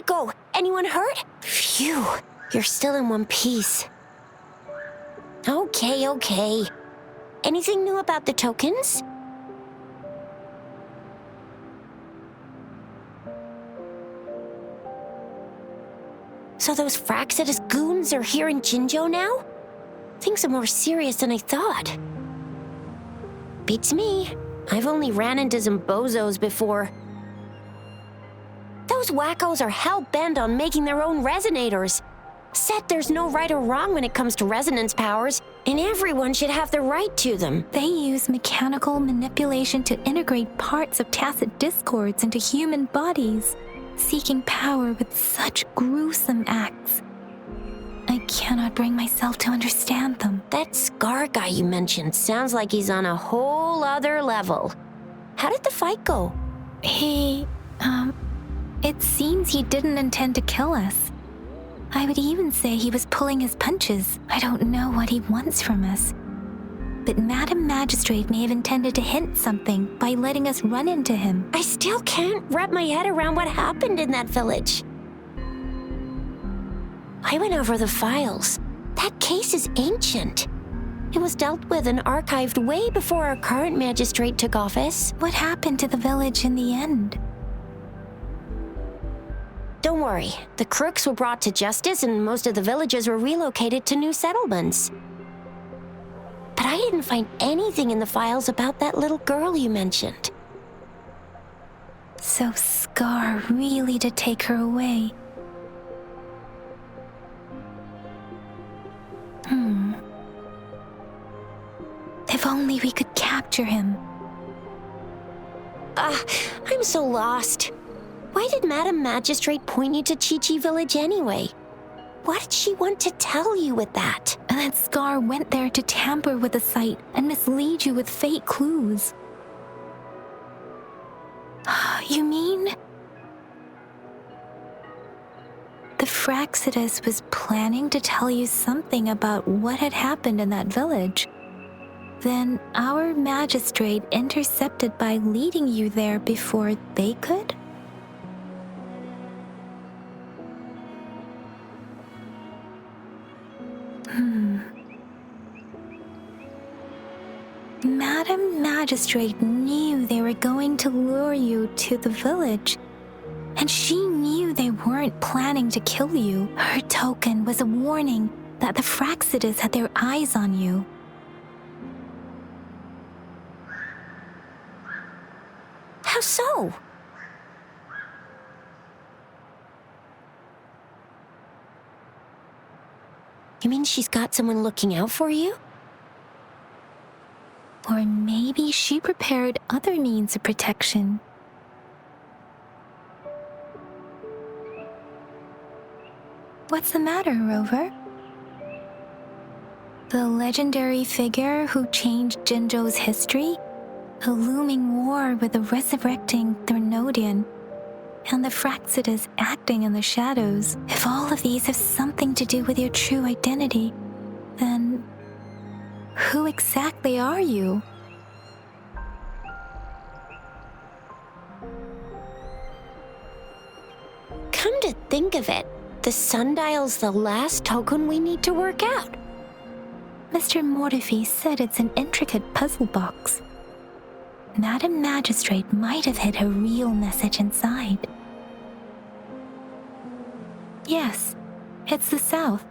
go? Anyone hurt? Phew, you're still in one piece. Okay. Anything new about the tokens? So those Fraxidus goons are here in Jinzhou now? Things are more serious than I thought. Beats me. I've only ran into some bozos before. Those wackos are hell-bent on making their own resonators. Said there's no right or wrong when it comes to resonance powers, and everyone should have the right to them. They use mechanical manipulation to integrate parts of tacit discords into human bodies, seeking power with such gruesome acts. I cannot bring myself to understand them. That Scar guy you mentioned sounds like he's on a whole other level. How did the fight go? It seems he didn't intend to kill us. I would even say he was pulling his punches. I don't know what he wants from us. But Madam Magistrate may have intended to hint something by letting us run into him. I still can't wrap my head around what happened in that village. I went over the files. That case is ancient. It was dealt with and archived way before our current magistrate took office. What happened to the village in the end? Don't worry, the crooks were brought to justice and most of the villagers were relocated to new settlements. But I didn't find anything in the files about that little girl you mentioned. So Scar really did take her away. If only we could capture him. I'm so lost. Why did Madam Magistrate point you to Chi-Chi Village anyway? What did she want to tell you with that? And that Scar went there to tamper with the site and mislead you with fake clues. You mean? The Fraxidus was planning to tell you something about what had happened in that village. Then our magistrate intercepted by leading you there before they could? Madam Magistrate knew they were going to lure you to the village, and she knew they weren't planning to kill you. Her token was a warning that the Fraxidus had their eyes on you. How so? You mean she's got someone looking out for you? Or maybe she prepared other means of protection. What's the matter, Rover? The legendary figure who changed Jinzhou's history? A looming war with the resurrecting Thernodian and the Fraxidus acting in the shadows. If all of these have something to do with your true identity, then who exactly are you? Come to think of it, the sundial's the last token we need to work out. Mr. Mortefi said it's an intricate puzzle box. Madam Magistrate might have hid a real message inside. Yes, it's the South,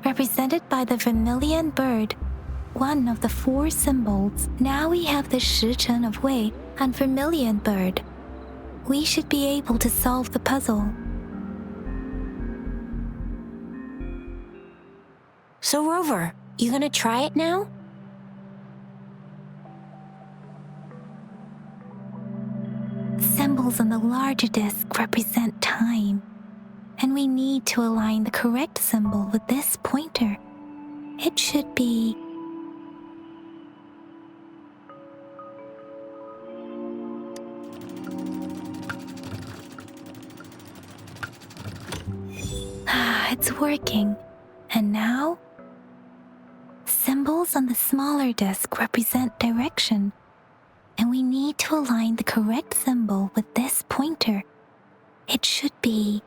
represented by the vermilion bird, one of the 4 symbols. Now we have the Shichen of Wei and vermilion bird. We should be able to solve the puzzle. So Rover, you gonna try it now? Symbols on the larger disc represent time, and we need to align the correct symbol with this pointer. It should be it's working. And now? Symbols on the smaller disc represent direction, and we need to align the correct symbol with this pointer. It should be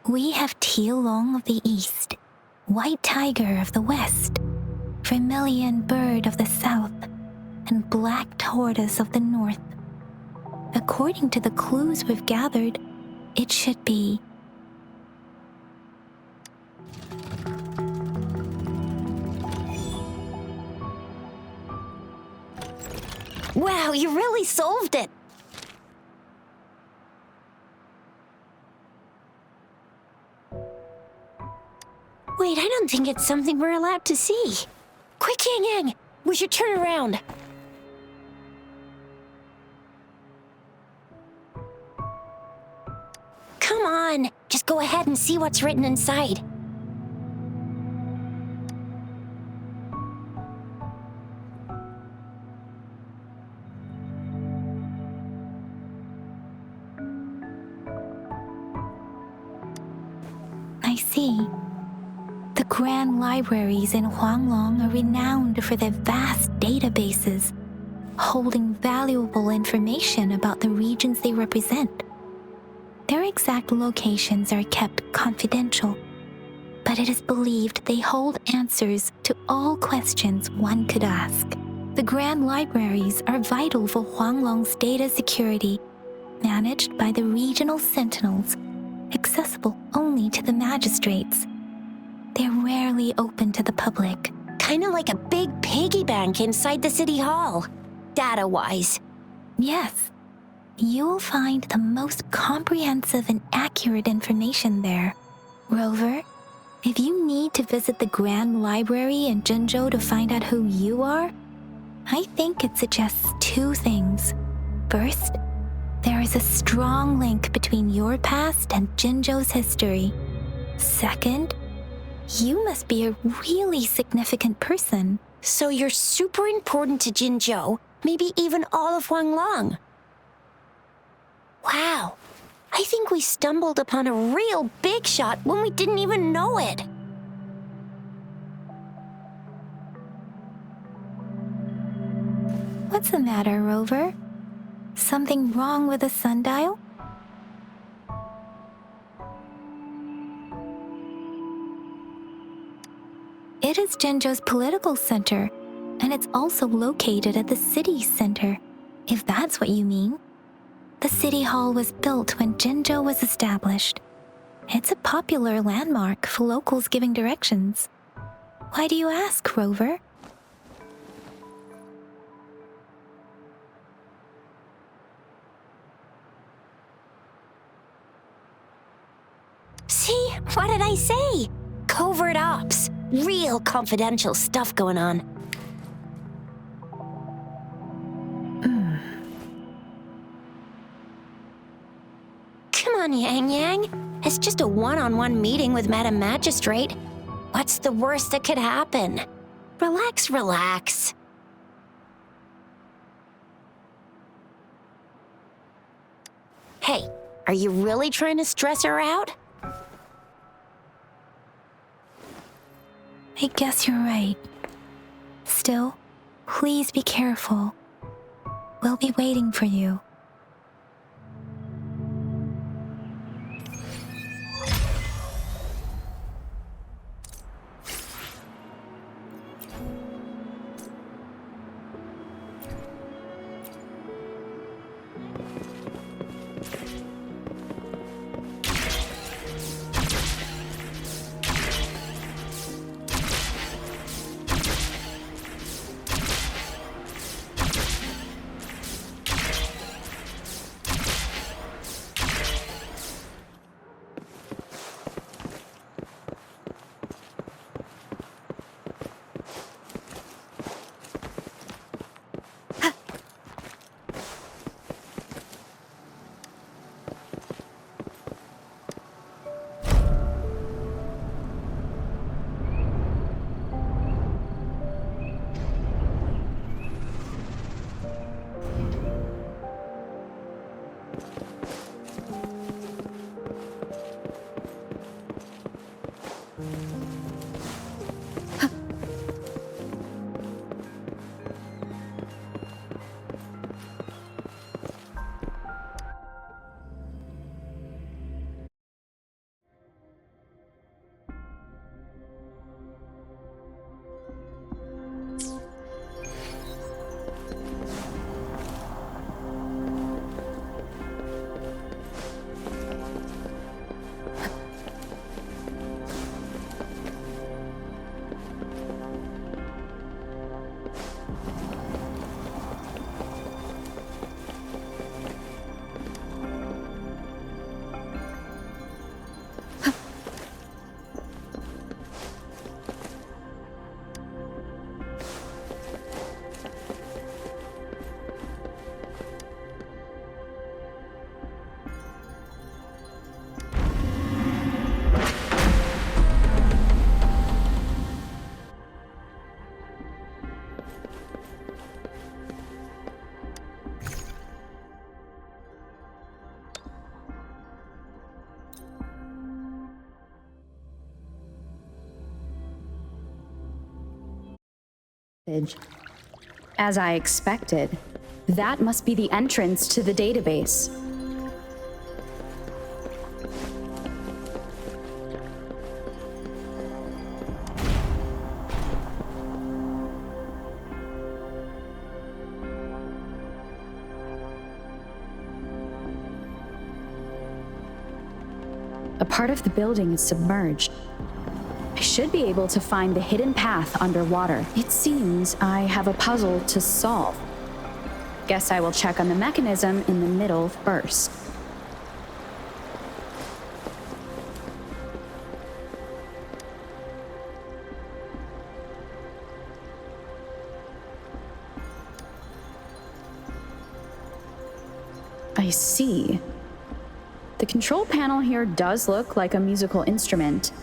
We have Tealong of the east, white tiger of the west, vermilion bird of the south, and black tortoise of the north. According to the clues we've gathered, it should be. Wow, you really solved it! Wait, I don't think it's something we're allowed to see. Quick, Yang Yang! We should turn around. Come on, just go ahead and see what's written inside. I see. The grand libraries in Huanglong are renowned for their vast databases, holding valuable information about the regions they represent. Their exact locations are kept confidential, but it is believed they hold answers to all questions one could ask. The grand libraries are vital for Huanglong's data security, managed by the regional sentinels, accessible only to the magistrates. They're rarely open to the public. Kinda like a big piggy bank inside the city hall, data-wise. Yes, you'll find the most comprehensive and accurate information there. Rover, if you need to visit the Grand Library in Jinzhou to find out who you are, I think it suggests two things. First, there is a strong link between your past and Jinzhou's history. Second, you must be a really significant person. So you're super important to Jinzhou, maybe even all of Huanglong. Wow, I think we stumbled upon a real big shot when we didn't even know it. What's the matter, Rover? Something wrong with the sundial? It is Jinzhou's political center, and it's also located at the city center, if that's what you mean. The city hall was built when Jinzhou was established. It's a popular landmark for locals giving directions. Why do you ask, Rover? See, what did I say? Covert ops. Real confidential stuff going on. Come on, Yang Yang. It's just a one-on-one meeting with Madam Magistrate. What's the worst that could happen? Relax, relax. Hey, are you really trying to stress her out? I guess you're right. Still, please be careful. We'll be waiting for you. As I expected, that must be the entrance to the database. A part of the building is submerged. I should be able to find the hidden path underwater. It seems I have a puzzle to solve. Guess I will check on the mechanism in the middle first. I see. The control panel here does look like a musical instrument,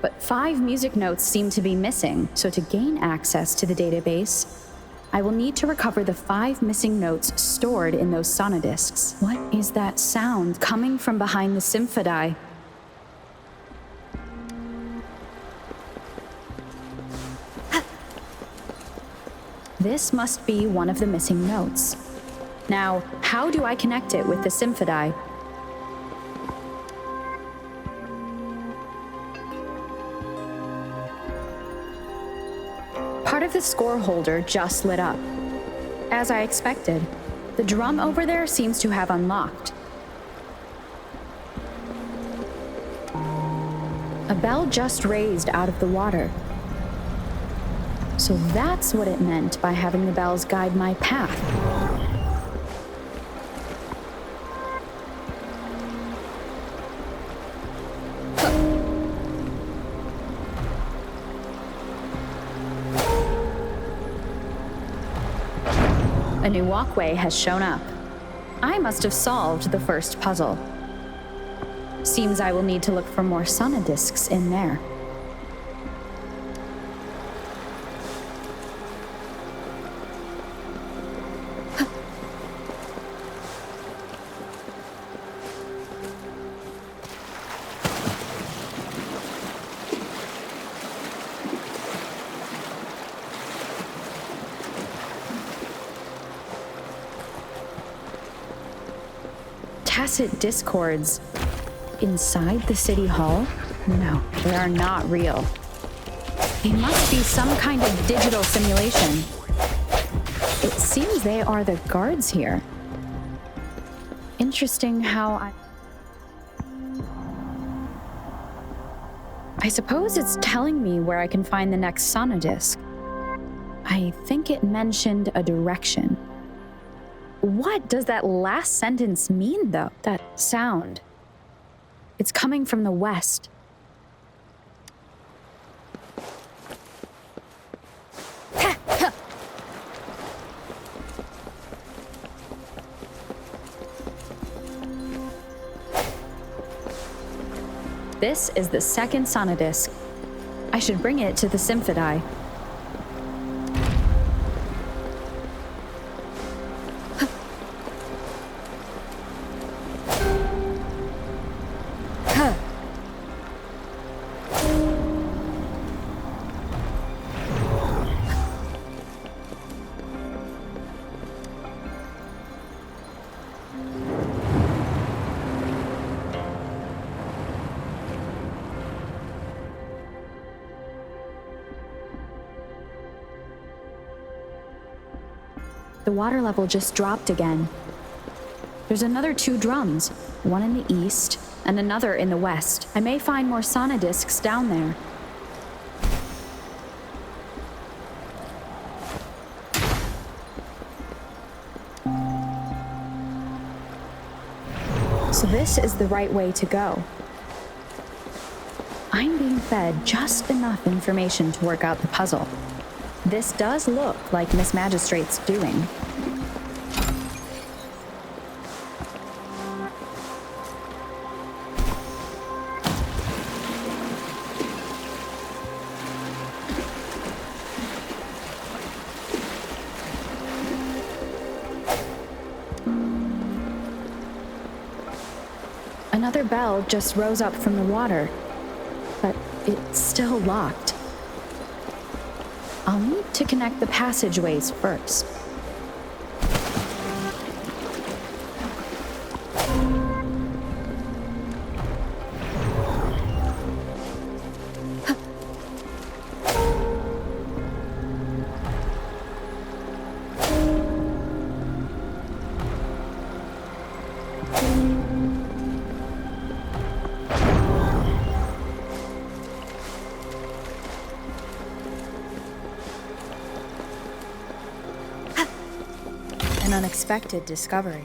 but 5 music notes seem to be missing, so to gain access to the database, I will need to recover the 5 missing notes stored in those sonodiscs. What is that sound coming from behind the symphody? This must be one of the missing notes. Now, how do I connect it with the symphody? Part of the score holder just lit up. As I expected, the drum over there seems to have unlocked. A bell just raised out of the water. So that's what it meant by having the bells guide my path. A new walkway has shown up. I must have solved the first puzzle. Seems I will need to look for more sonodiscs in there. Tacit discords inside the city hall? No, they are not real. They must be some kind of digital simulation. It seems they are the guards here. Interesting how I suppose it's telling me where I can find the next sonodisc. I think it mentioned a direction. What does that last sentence mean, though? That sound. It's coming from the west. This is the second sonodisc. I should bring it to the symphody. The water level just dropped again. There's another 2 drums, one in the east and another in the west. I may find more sonodiscs down there. So this is the right way to go. I'm being fed just enough information to work out the puzzle. This does look like Miss Magistrate's doing. Another bell just rose up from the water, but it's still locked. I'll need to connect the passageways first. An unexpected discovery.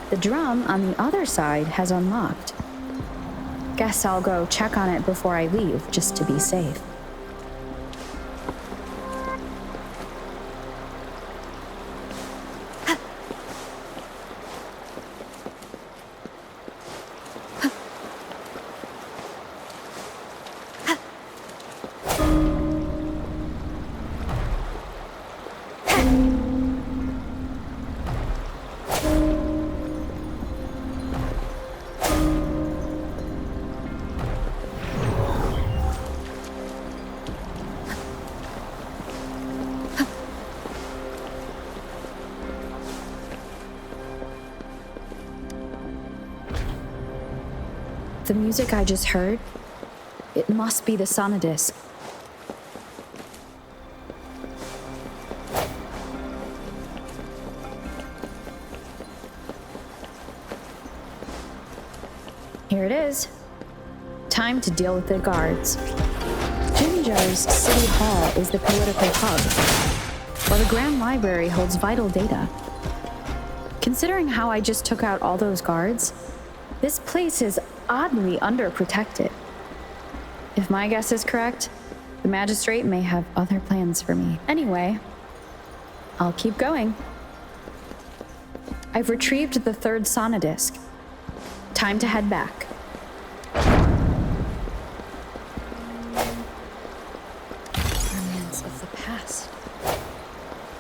The drum on the other side has unlocked. Guess I'll go check on it before I leave, just to be safe. The music I just heard, it must be the sonodisc. Here it is. Time to deal with the guards. Jinzhou's City Hall is the political hub, while the Grand Library holds vital data. Considering how I just took out all those guards, this place is oddly underprotected. If my guess is correct, the magistrate may have other plans for me. Anyway, I'll keep going. I've retrieved the third sonodisc. Time to head back. Remnants of the past.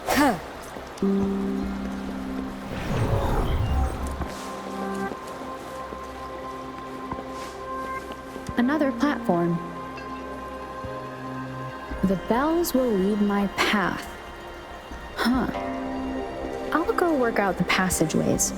Huh. Another platform. The bells will lead my path. Huh. I'll go work out the passageways.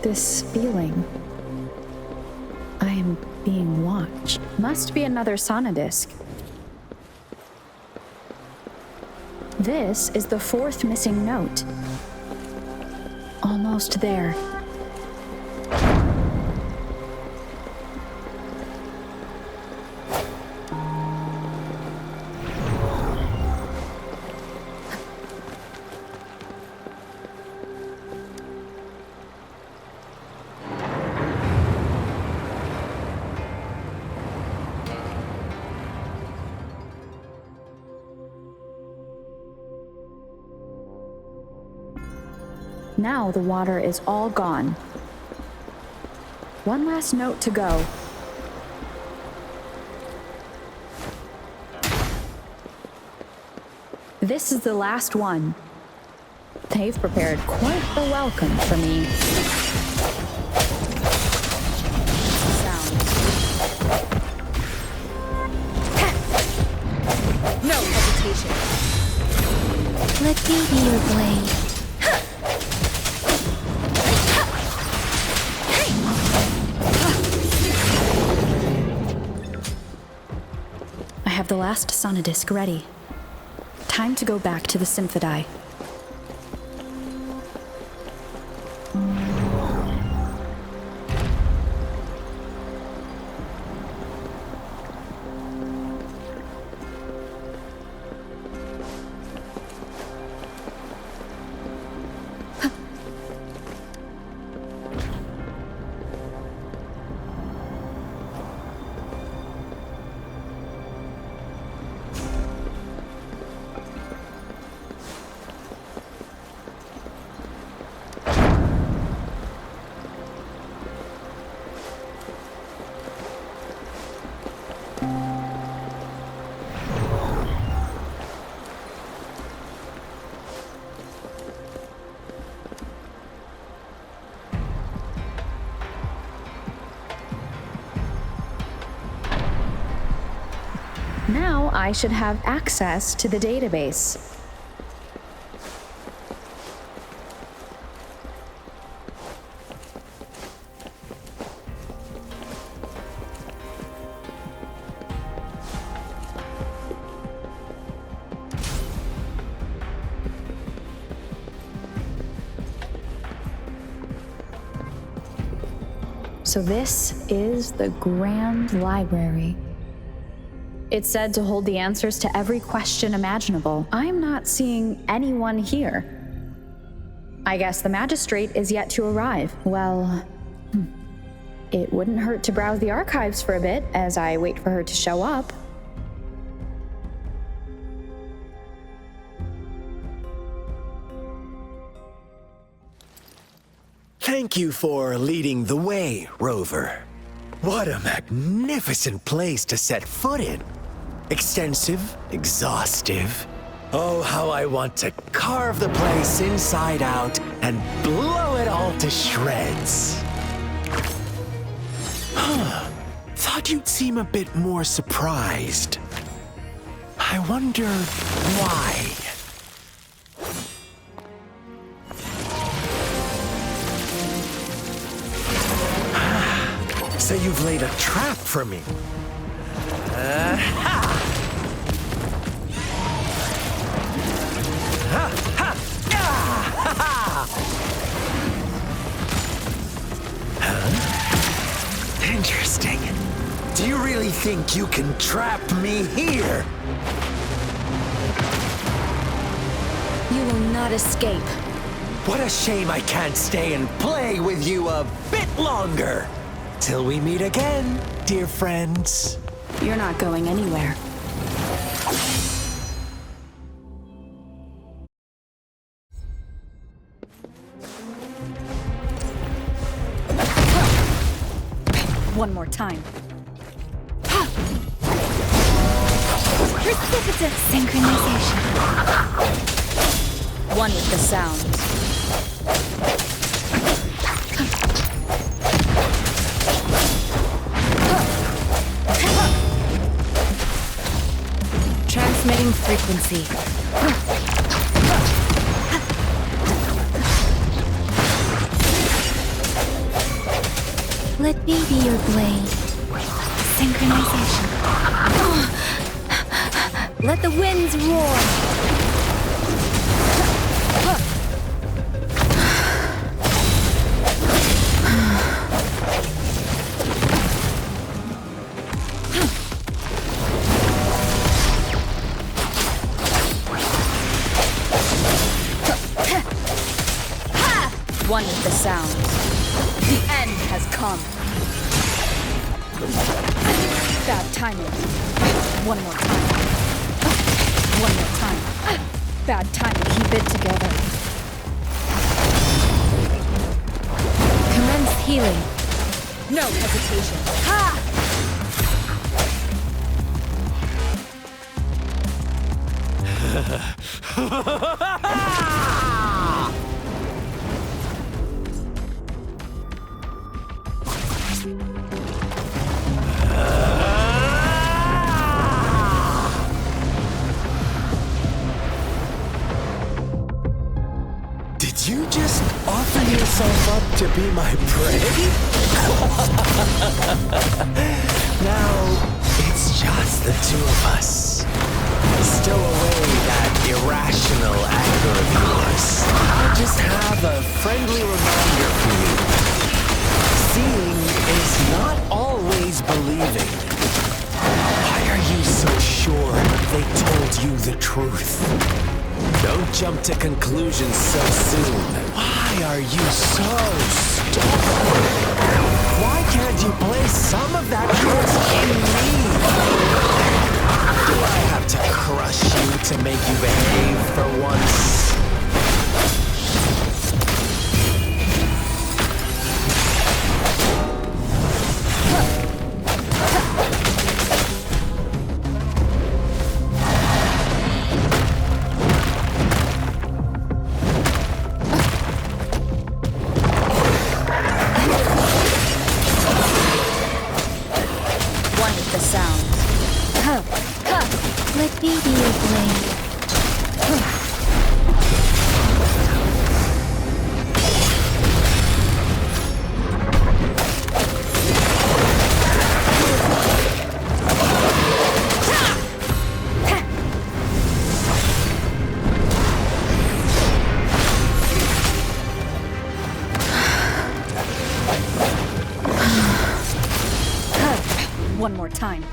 This feeling. I am being watched. Must be another sonodisc. This is the fourth missing note. Almost there. Now the water is all gone. One last note to go. This is the last one. They've prepared quite the welcome for me. Sound. No hesitation. Let me be your blade. I have the last sonodisc ready. Time to go back to the Symphodi. Now I should have access to the database. So this is the Grand Library. It's said to hold the answers to every question imaginable. I'm not seeing anyone here. I guess the magistrate is yet to arrive. Well, it wouldn't hurt to browse the archives for a bit as I wait for her to show up. Thank you for leading the way, Rover. What a magnificent place to set foot in. Extensive, exhaustive. Oh, how I want to carve the place inside out and blow it all to shreds. Thought you'd seem a bit more surprised. I wonder why. So you've laid a trap for me. Interesting. Do you really think you can trap me here? You will not escape. What a shame I can't stay and play with you a bit longer. Till we meet again, dear friends. You're not going anywhere. One more time. Precipitous synchronization. One with the sound. Transmitting frequency. Let me be your blade. Synchronization. Let the winds roar. One with the sound. The end has come. Bad timing. One more time. One more time. Bad timing. Keep it together. Commence healing. No hesitation. Ha! you just offer yourself up to be my prey? Now, it's just the two of us. Stow away that irrational anger of yours. I'll just have a friendly reminder for you. Seeing is not always believing. Why are you so sure they told you the truth? Don't jump to conclusions so soon. Why are you so stubborn? Why can't you place some of that trust in me? Do I have to crush you to make you behave for once? Let me be your blade. One more time.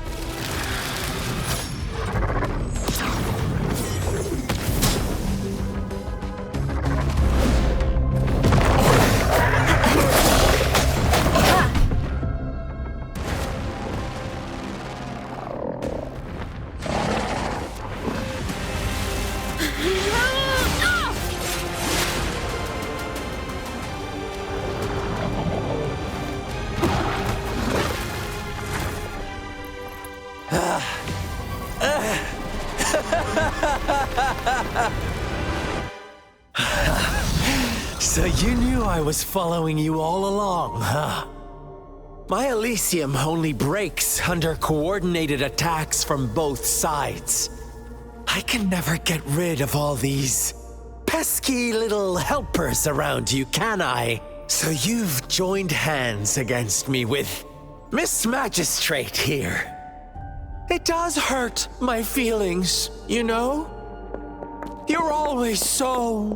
So you knew I was following you all along, huh? My Elysium only breaks under coordinated attacks from both sides. I can never get rid of all these pesky little helpers around you, can I? So you've joined hands against me with Miss Magistrate here. It does hurt my feelings, you know? You're always so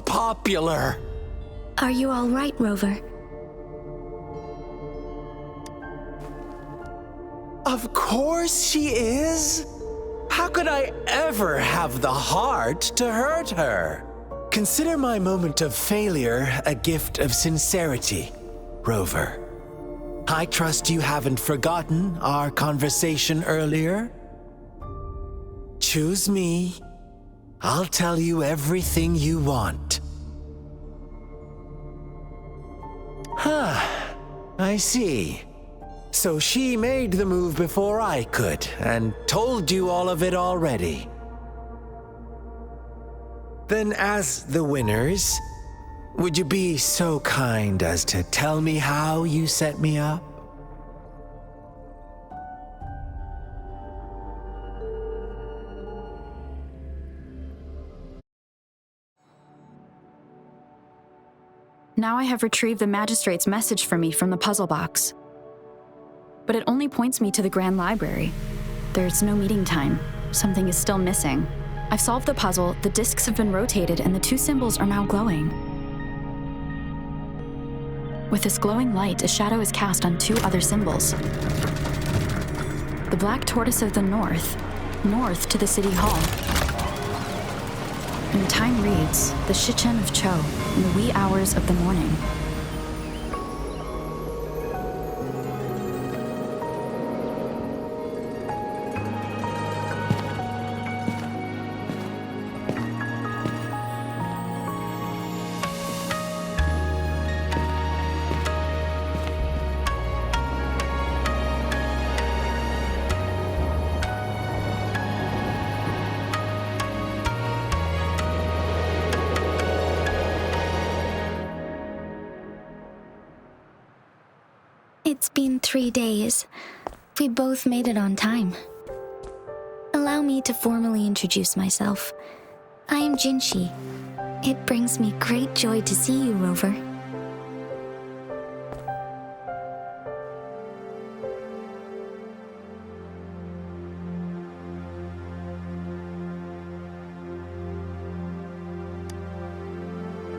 popular. Are you all right, Rover? Of course she is. How could I ever have the heart to hurt her? Consider my moment of failure a gift of sincerity, Rover. I trust you haven't forgotten our conversation earlier. Choose me. I'll tell you everything you want. Huh. I see. So she made the move before I could, and told you all of it already. Then as the winners, would you be so kind as to tell me how you set me up? Now I have retrieved the Magistrate's message for me from the puzzle box. But it only points me to the Grand Library. There's no meeting time. Something is still missing. I've solved the puzzle, the discs have been rotated, and the two symbols are now glowing. With this glowing light, a shadow is cast on two other symbols. The Black Tortoise of the North to the City Hall. And time reads, the Shichen of Cho, in the wee hours of the morning. It's been 3 days. We both made it on time. Allow me to formally introduce myself. I am Jinshi. It brings me great joy to see you, Rover.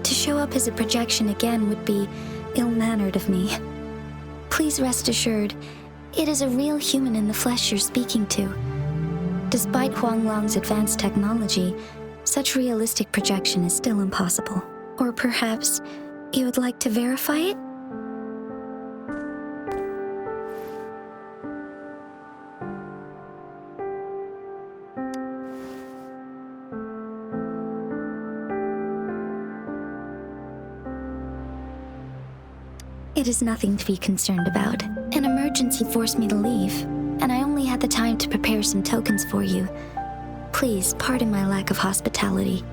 To show up as a projection again would be ill-mannered of me. Please rest assured, it is a real human in the flesh you're speaking to. Despite Huanglong's advanced technology, such realistic projection is still impossible. Or perhaps you would like to verify it? It is nothing to be concerned about. An emergency forced me to leave, and I only had the time to prepare some tokens for you. Please pardon my lack of hospitality.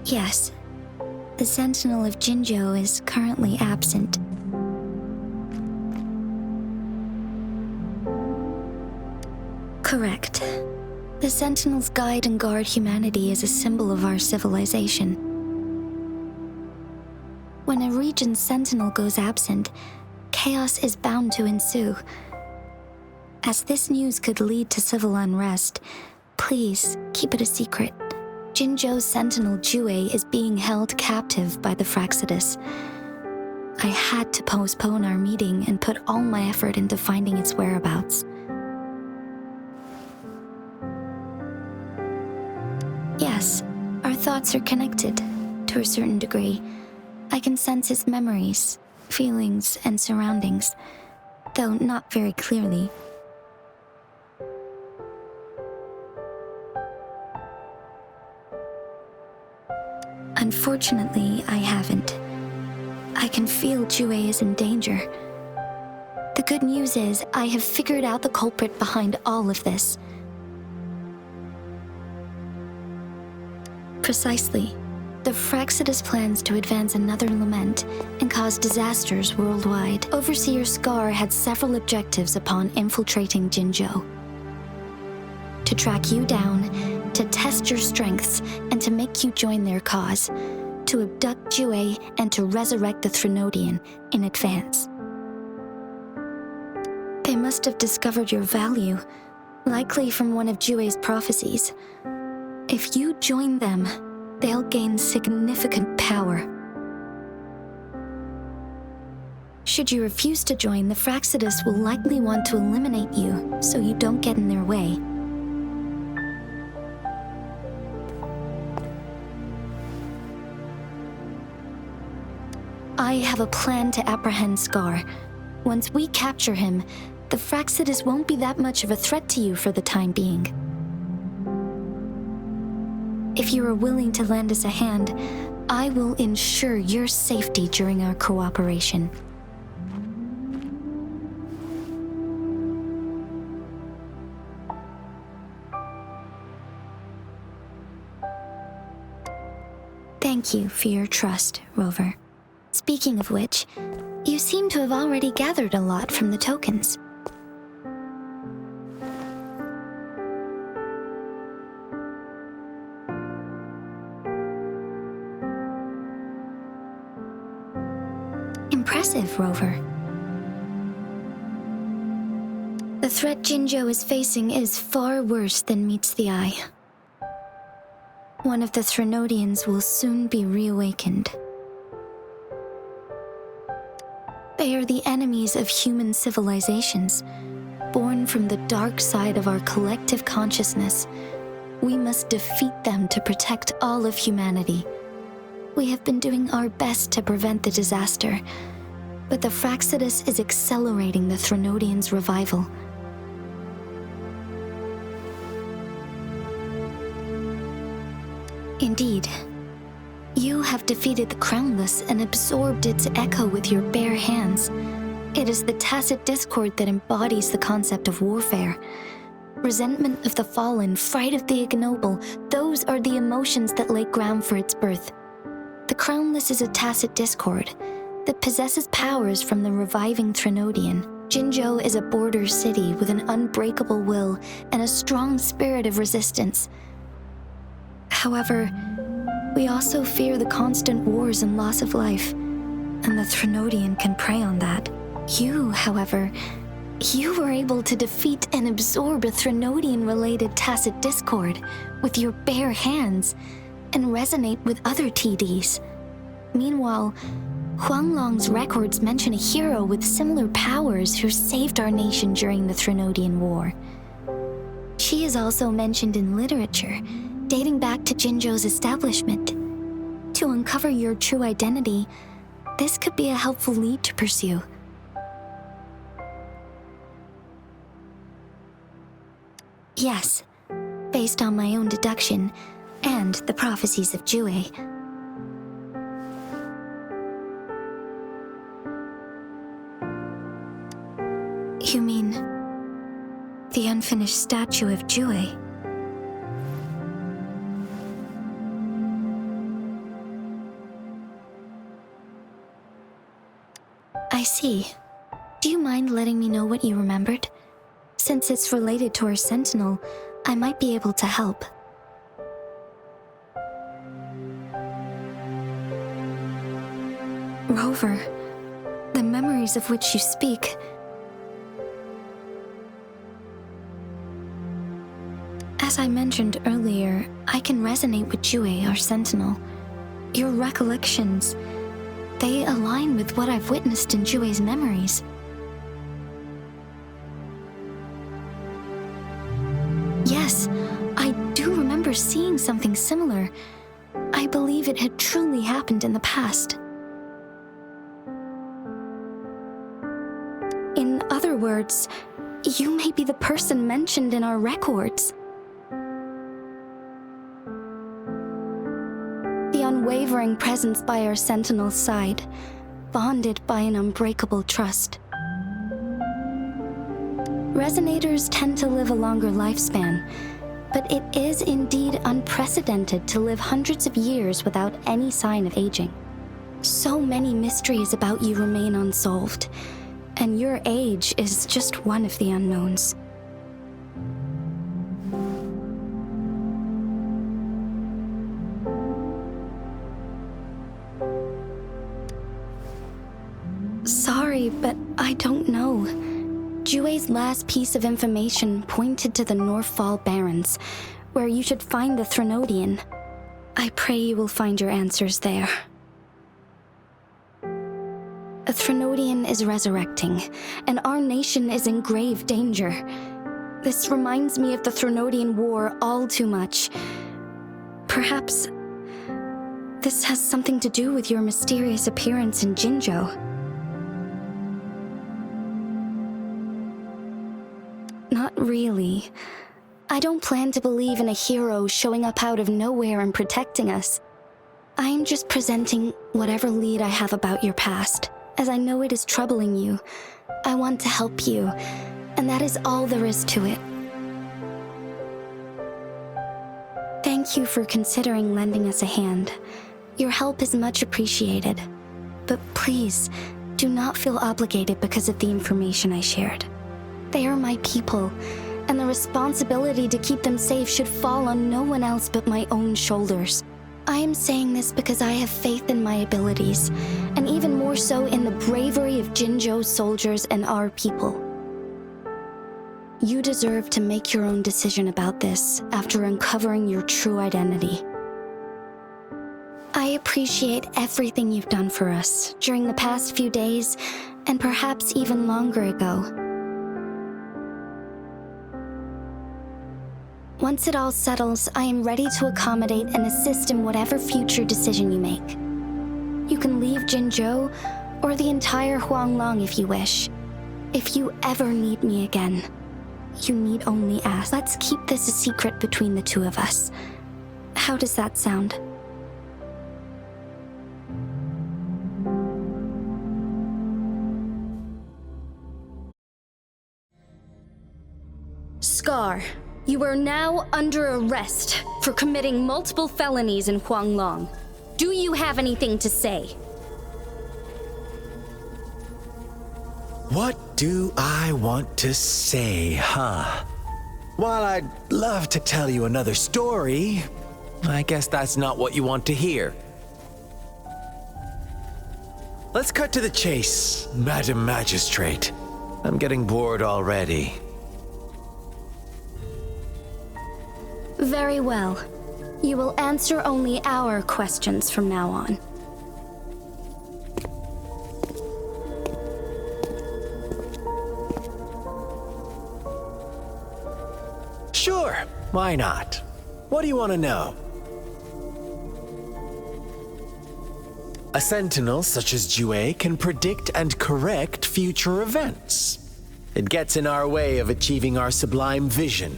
Yes, the Sentinel of Jinzhou is currently absent. Correct. The Sentinels guide and guard humanity as a symbol of our civilization. When a region's Sentinel goes absent, chaos is bound to ensue. As this news could lead to civil unrest, please keep it a secret. Jinzhou's Sentinel Jue is being held captive by the Fraxidus. I had to postpone our meeting and put all my effort into finding its whereabouts. Yes, our thoughts are connected, to a certain degree. I can sense his memories, feelings, and surroundings, though not very clearly. Unfortunately, I haven't. I can feel Jue is in danger. The good news is, I have figured out the culprit behind all of this. Precisely. The Fraxidus plans to advance another lament and cause disasters worldwide. Overseer Scar had several objectives upon infiltrating Jinzhou. To track you down, to test your strengths, and to make you join their cause. To abduct Jue and to resurrect the Threnodian in advance. They must have discovered your value, likely from one of Jue's prophecies. If you join them, they'll gain significant power. Should you refuse to join, the Fraxidus will likely want to eliminate you so you don't get in their way. I have a plan to apprehend Scar. Once we capture him, the Fraxidus won't be that much of a threat to you for the time being. If you are willing to lend us a hand, I will ensure your safety during our cooperation. Thank you for your trust, Rover. Speaking of which, you seem to have already gathered a lot from the tokens. Impressive, Rover. The threat Jinzhou is facing is far worse than meets the eye. One of the Threnodians will soon be reawakened. They are the enemies of human civilizations, born from the dark side of our collective consciousness. We must defeat them to protect all of humanity. We have been doing our best to prevent the disaster, but the Fraxidus is accelerating the Threnodians' revival. Indeed, you have defeated the Crownless and absorbed its echo with your bare hands. It is the tacit discord that embodies the concept of warfare. Resentment of the fallen, fright of the ignoble, those are the emotions that lay ground for its birth. The Crownless is a tacit discord that possesses powers from the reviving Threnodian. Jinzhou is a border city with an unbreakable will and a strong spirit of resistance. However, we also fear the constant wars and loss of life, and the Threnodian can prey on that. You, however, you were able to defeat and absorb a Threnodian-related tacit discord with your bare hands and resonate with other TDs. Meanwhile, Huanglong's records mention a hero with similar powers who saved our nation during the Threnodian War. She is also mentioned in literature, dating back to Jinzhou's establishment. To uncover your true identity, this could be a helpful lead to pursue. Yes, based on my own deduction and the prophecies of Jue. You mean the unfinished statue of Jue? I see. Do you mind letting me know what you remembered? Since it's related to our sentinel, I might be able to help. Rover, the memories of which you speak. As I mentioned earlier, I can resonate with Jue, our sentinel. Your recollections, they align with what I've witnessed in Jue's memories. Yes, I do remember seeing something similar. I believe it had truly happened in the past. In other words, you may be the person mentioned in our records. The unwavering presence by our sentinel's side, bonded by an unbreakable trust. Resonators tend to live a longer lifespan, but it is indeed unprecedented to live hundreds of years without any sign of aging. So many mysteries about you remain unsolved, and your age is just one of the unknowns. Sorry, but I don't know. Jue's last piece of information pointed to the Northfall Barrens, where you should find the Threnodian. I pray you will find your answers there. A Threnodian is resurrecting, and our nation is in grave danger. This reminds me of the Threnodian War all too much. Perhaps this has something to do with your mysterious appearance in Jinzhou. Not really. I don't plan to believe in a hero showing up out of nowhere and protecting us. I'm just presenting whatever lead I have about your past, as I know it is troubling you. I want to help you, and that is all there is to it. Thank you for considering lending us a hand. Your help is much appreciated. But please, do not feel obligated because of the information I shared. They are my people, and the responsibility to keep them safe should fall on no one else but my own shoulders. I am saying this because I have faith in my abilities, and even more so in the bravery of Jinzhou's soldiers and our people. You deserve to make your own decision about this after uncovering your true identity. I appreciate everything you've done for us during the past few days, and perhaps even longer ago. Once it all settles, I am ready to accommodate and assist in whatever future decision you make. You can leave Jinzhou or the entire Huanglong if you wish. If you ever need me again, you need only ask. Let's keep this a secret between the two of us. How does that sound? Scar, you are now under arrest for committing multiple felonies in Huanglong. Do you have anything to say? What do I want to say, huh? While I'd love to tell you another story, I guess that's not what you want to hear. Let's cut to the chase, Madam Magistrate. I'm getting bored already. Very well. You will answer only our questions from now on. Sure, why not? What do you want to know? A sentinel such as Jue can predict and correct future events. It gets in our way of achieving our sublime vision.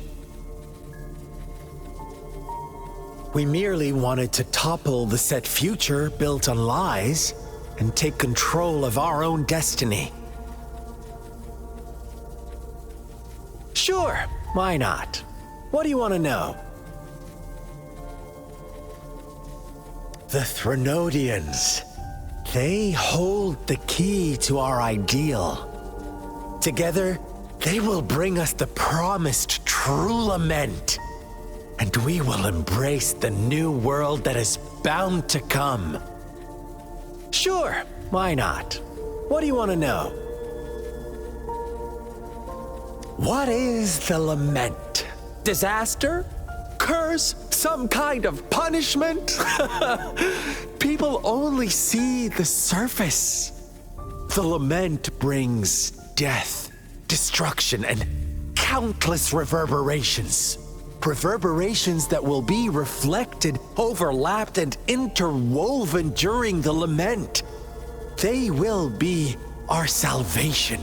We merely wanted to topple the set future built on lies and take control of our own destiny. Sure, why not? What do you want to know? The Threnodians. They hold the key to our ideal. Together, they will bring us the promised true lament. And we will embrace the new world that is bound to come. Sure, why not? What do you want to know? What is the lament? Disaster? Curse? Some kind of punishment? People only see the surface. The lament brings death, destruction, and countless reverberations. Reverberations that will be reflected, overlapped, and interwoven during the lament. They will be our salvation.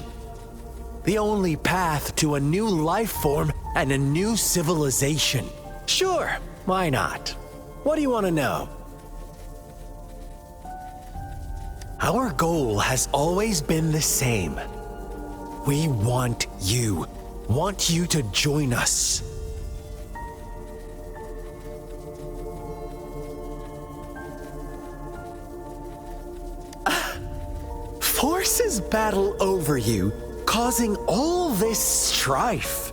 The only path to a new life form and a new civilization. Sure, why not? What do you want to know? Our goal has always been the same. We want you to join us. Forces battle over you, causing all this strife.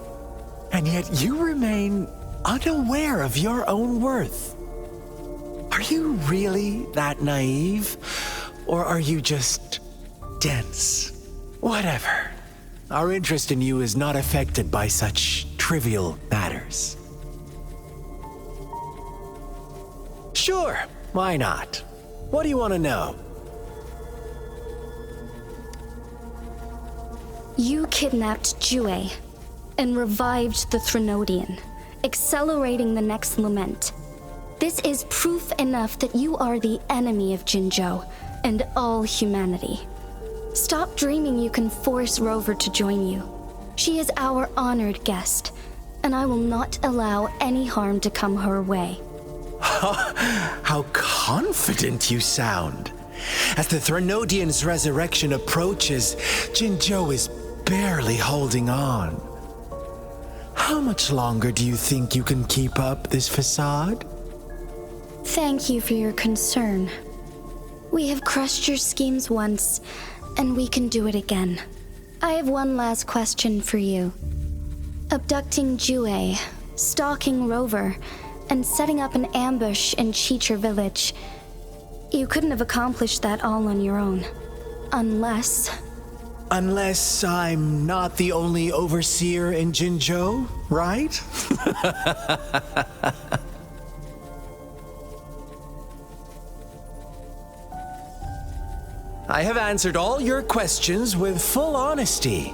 And yet you remain unaware of your own worth. Are you really that naive? Or are you just dense? Whatever. Our interest in you is not affected by such trivial matters. Sure, why not? What do you want to know? You kidnapped Jue and revived the Threnodian, accelerating the next lament. This is proof enough that you are the enemy of Jinzhou and all humanity. Stop dreaming you can force Rover to join you. She is our honored guest, and I will not allow any harm to come her way. How confident you sound. As the Threnodian's resurrection approaches, Jinzhou is barely holding on. How much longer do you think you can keep up this facade? Thank you for your concern. We have crushed your schemes once, and we can do it again. I have one last question for you. Abducting Jue, stalking Rover, and setting up an ambush in Cheecher village. You couldn't have accomplished that all on your own. Unless I'm not the only overseer in Jinzhou, right? I have answered all your questions with full honesty.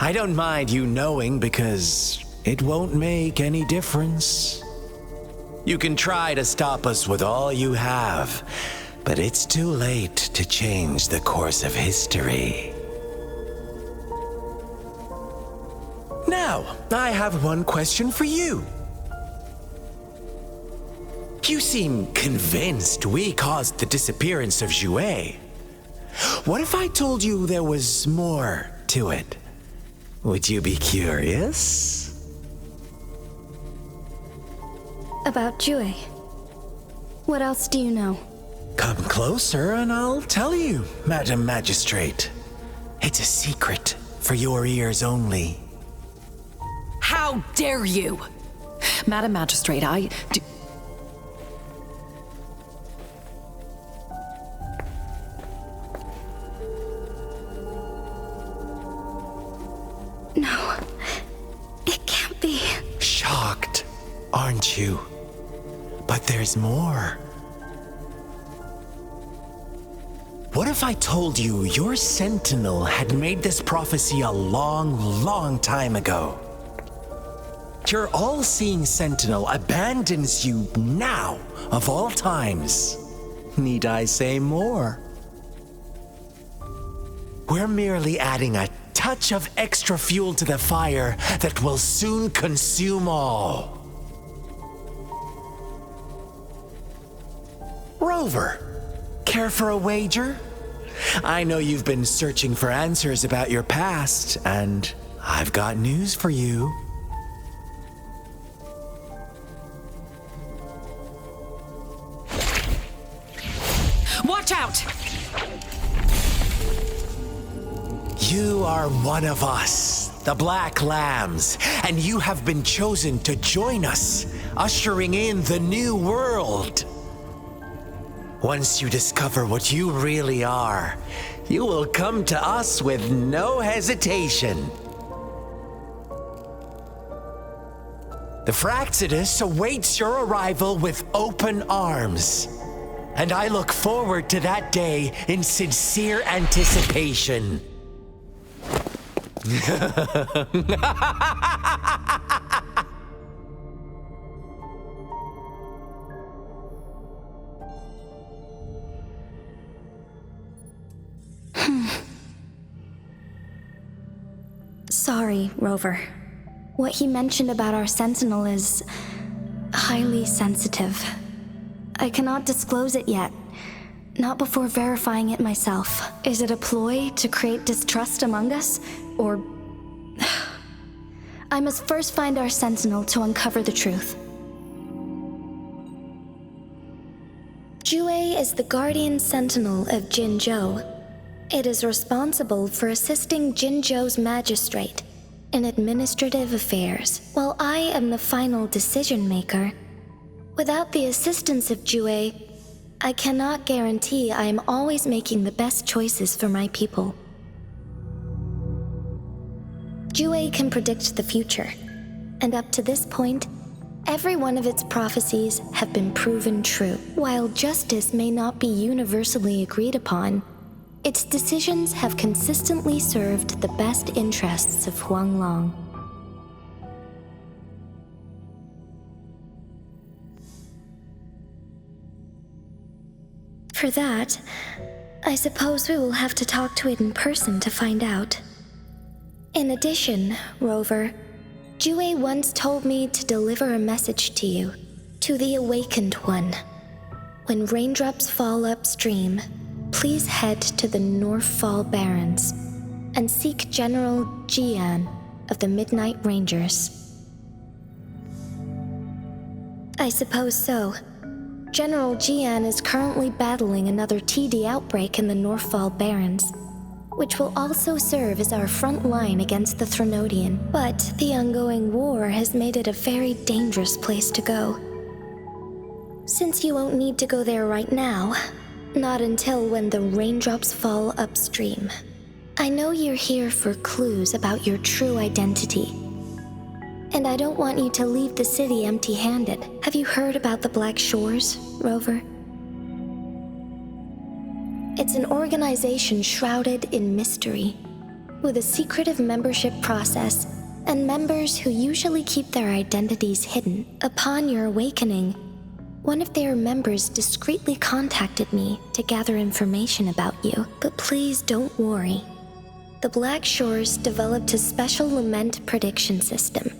I don't mind you knowing because it won't make any difference. You can try to stop us with all you have, but it's too late to change the course of history. Now, I have one question for you. You seem convinced we caused the disappearance of Jue. What if I told you there was more to it? Would you be curious? about Jue. What else do you know? Come closer and I'll tell you, Madam Magistrate. It's a secret for your ears only. How dare you! Madam Magistrate, I do... No, it can't be. Shocked, aren't you? But there's more. What if I told you your sentinel had made this prophecy a long, long time ago? Your all-seeing sentinel abandons you now, of all times. Need I say more? We're merely adding a touch of extra fuel to the fire that will soon consume all. Rover, care for a wager? I know you've been searching for answers about your past, and I've got news for you. Watch out! You are one of us, the Black Lambs, and you have been chosen to join us, ushering in the new world. Once you discover what you really are, you will come to us with no hesitation. The Fraxidus awaits your arrival with open arms, and I look forward to that day in sincere anticipation. Sorry, Rover. What he mentioned about our sentinel is highly sensitive. I cannot disclose it yet. Not before verifying it myself. Is it a ploy to create distrust among us? Or... I must first find our sentinel to uncover the truth. Jue is the guardian sentinel of Jinzhou. It is responsible for assisting Jinzhou's magistrate in administrative affairs, while I am the final decision maker. Without the assistance of Jue, I cannot guarantee I am always making the best choices for my people. Jue can predict the future, and up to this point, every one of its prophecies have been proven true. While justice may not be universally agreed upon, its decisions have consistently served the best interests of Huanglong. For that, I suppose we will have to talk to it in person to find out. In addition, Rover, Jue once told me to deliver a message to you, to the Awakened One. When raindrops fall upstream, please head to the Northfall Barrens and seek General Jian of the Midnight Rangers. I suppose so. General Jian is currently battling another TD outbreak in the Northfall Barrens, which will also serve as our front line against the Threnodian. But the ongoing war has made it a very dangerous place to go. Since you won't need to go there right now, not until when the raindrops fall upstream. I know you're here for clues about your true identity. And I don't want you to leave the city empty-handed. Have you heard about the Black Shores, Rover? It's an organization shrouded in mystery, with a secretive membership process and members who usually keep their identities hidden. Upon your awakening, one of their members discreetly contacted me to gather information about you. But please don't worry. The Black Shores developed a special lament prediction system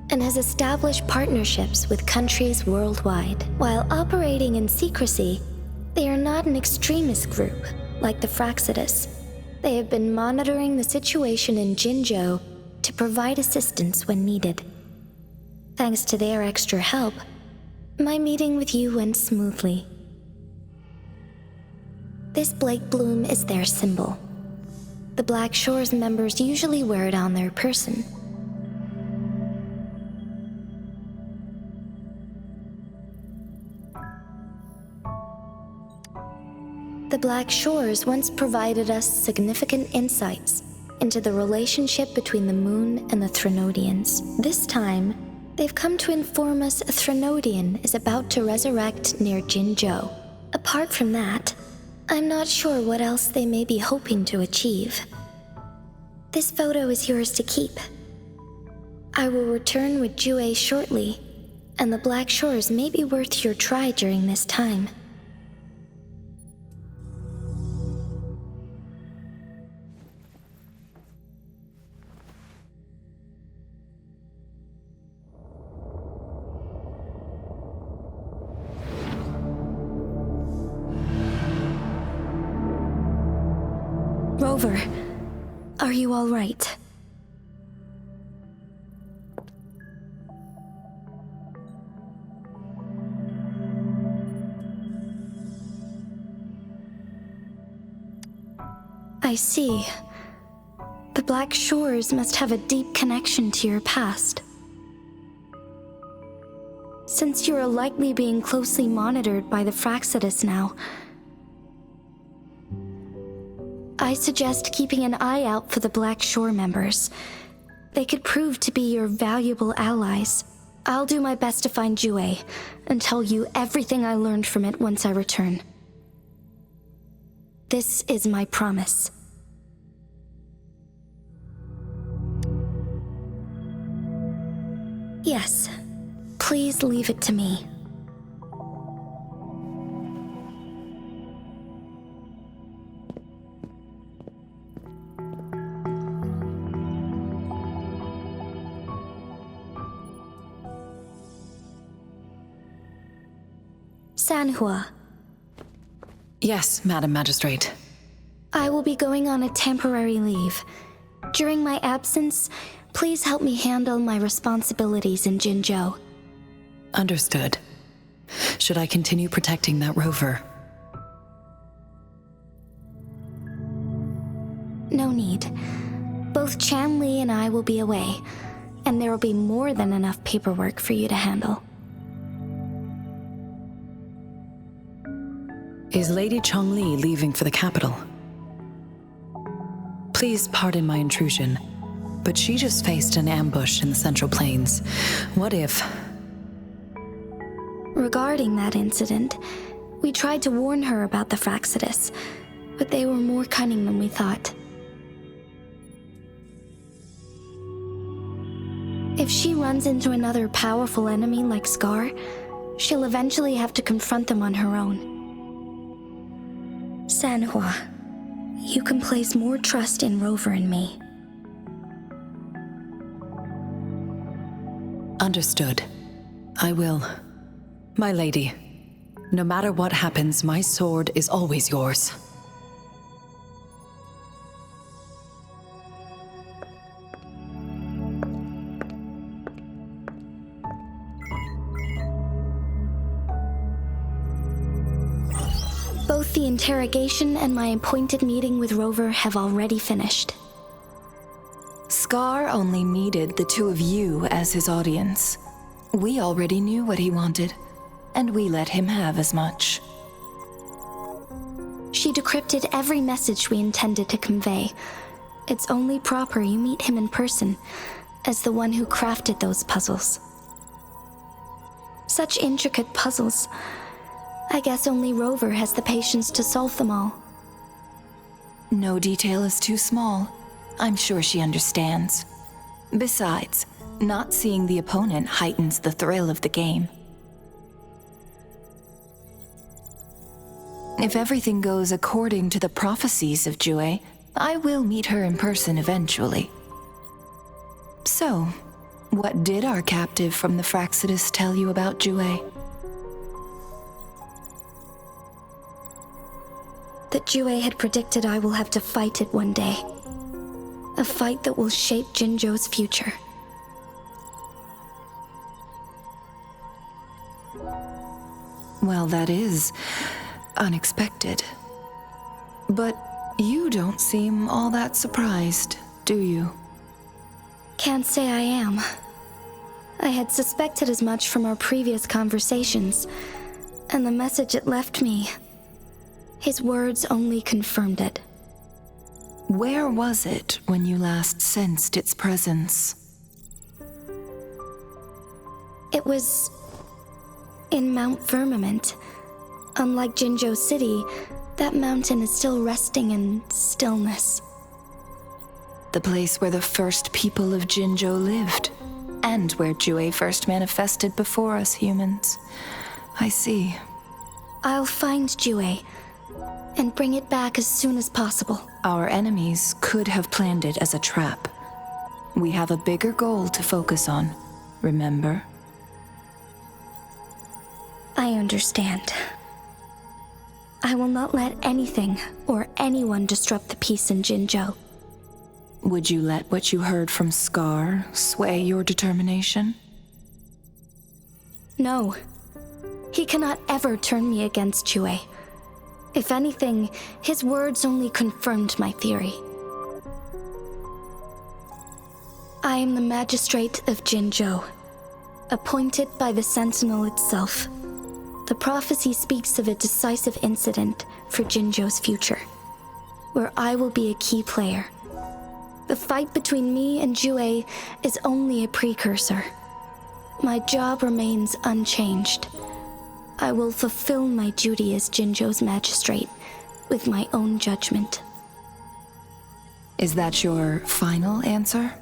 and has established partnerships with countries worldwide. While operating in secrecy, they are not an extremist group like the Fraxidus. They have been monitoring the situation in Jinzhou to provide assistance when needed. Thanks to their extra help, my meeting with you went smoothly. This Blake Bloom is their symbol. The Black Shores members usually wear it on their person. The Black Shores once provided us significant insights into the relationship between the moon and the Threnodians. This time, they've come to inform us a Threnodian is about to resurrect near Jinzhou. Apart from that, I'm not sure what else they may be hoping to achieve. This photo is yours to keep. I will return with Jue shortly, and the Black Shores may be worth your try during this time. Rover, are you all right? I see. The Black Shores must have a deep connection to your past. Since you are likely being closely monitored by the Fraxidus now, I suggest keeping an eye out for the Black Shore members. They could prove to be your valuable allies. I'll do my best to find Jue and tell you everything I learned from it once I return. This is my promise. Yes, please leave it to me. Sanhua. Yes, Madam Magistrate. I will be going on a temporary leave. During my absence, please help me handle my responsibilities in Jinzhou. Understood. Should I continue protecting that rover? No need. Both Chanli and I will be away, and there will be more than enough paperwork for you to handle. Is Lady Chongli leaving for the capital? Please pardon my intrusion, but she just faced an ambush in the Central Plains. What if... Regarding that incident, we tried to warn her about the Fraxidus, but they were more cunning than we thought. If she runs into another powerful enemy like Scar, she'll eventually have to confront them on her own. Sanhua, you can place more trust in Rover and me. Understood. I will. My lady, no matter what happens, my sword is always yours. Both the interrogation and my appointed meeting with Rover have already finished. Scar only needed the two of you as his audience. We already knew what he wanted, and we let him have as much. She decrypted every message we intended to convey. It's only proper you meet him in person, as the one who crafted those puzzles. Such intricate puzzles. I guess only Rover has the patience to solve them all. No detail is too small. I'm sure she understands. Besides, not seeing the opponent heightens the thrill of the game. If everything goes according to the prophecies of Jue, I will meet her in person eventually. So, what did our captive from the Fraxidus tell you about Jue? That Jue had predicted I will have to fight it one day. A fight that will shape Jinzhou's future. Well, that is unexpected. But You don't seem all that surprised, do you? Can't say I am. I had suspected as much from our previous conversations, and the message it left me. His words only confirmed it. Where was it when you last sensed its presence? It was in Mount Firmament. Unlike Jinzhou City, that mountain is still resting in stillness. The place where the first people of Jinzhou lived, and where Jue first manifested before us humans. I see. I'll find Jue and bring it back as soon as possible. Our enemies could have planned it as a trap. We have a bigger goal to focus on, remember? I understand. I will not let anything or anyone disrupt the peace in Jinzhou. Would you let what you heard from Scar sway your determination? No. He cannot ever turn me against Jue. If anything, his words only confirmed my theory. I am the magistrate of Jinzhou, appointed by the Sentinel itself. The prophecy speaks of a decisive incident for Jinzhou's future, where I will be a key player. The fight between me and Jue is only a precursor. My job remains unchanged. I will fulfill my duty as Jinzhou's magistrate with my own judgment. Is that your final answer?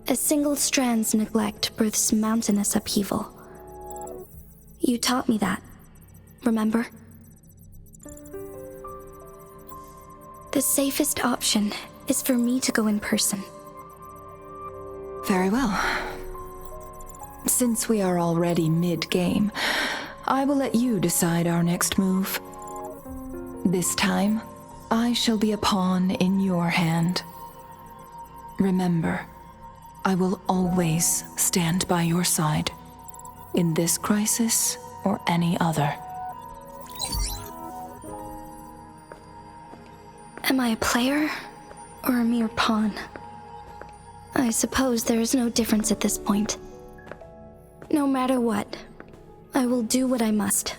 A single strand's neglect births mountainous upheaval. You taught me that, remember? The safest option is for me to go in person. Very well. Since we are already mid-game, I will let you decide our next move. This time, I shall be a pawn in your hand. Remember, I will always stand by your side, in this crisis or any other. Am I a player or a mere pawn? I suppose there is no difference at this point. No matter what, I will do what I must.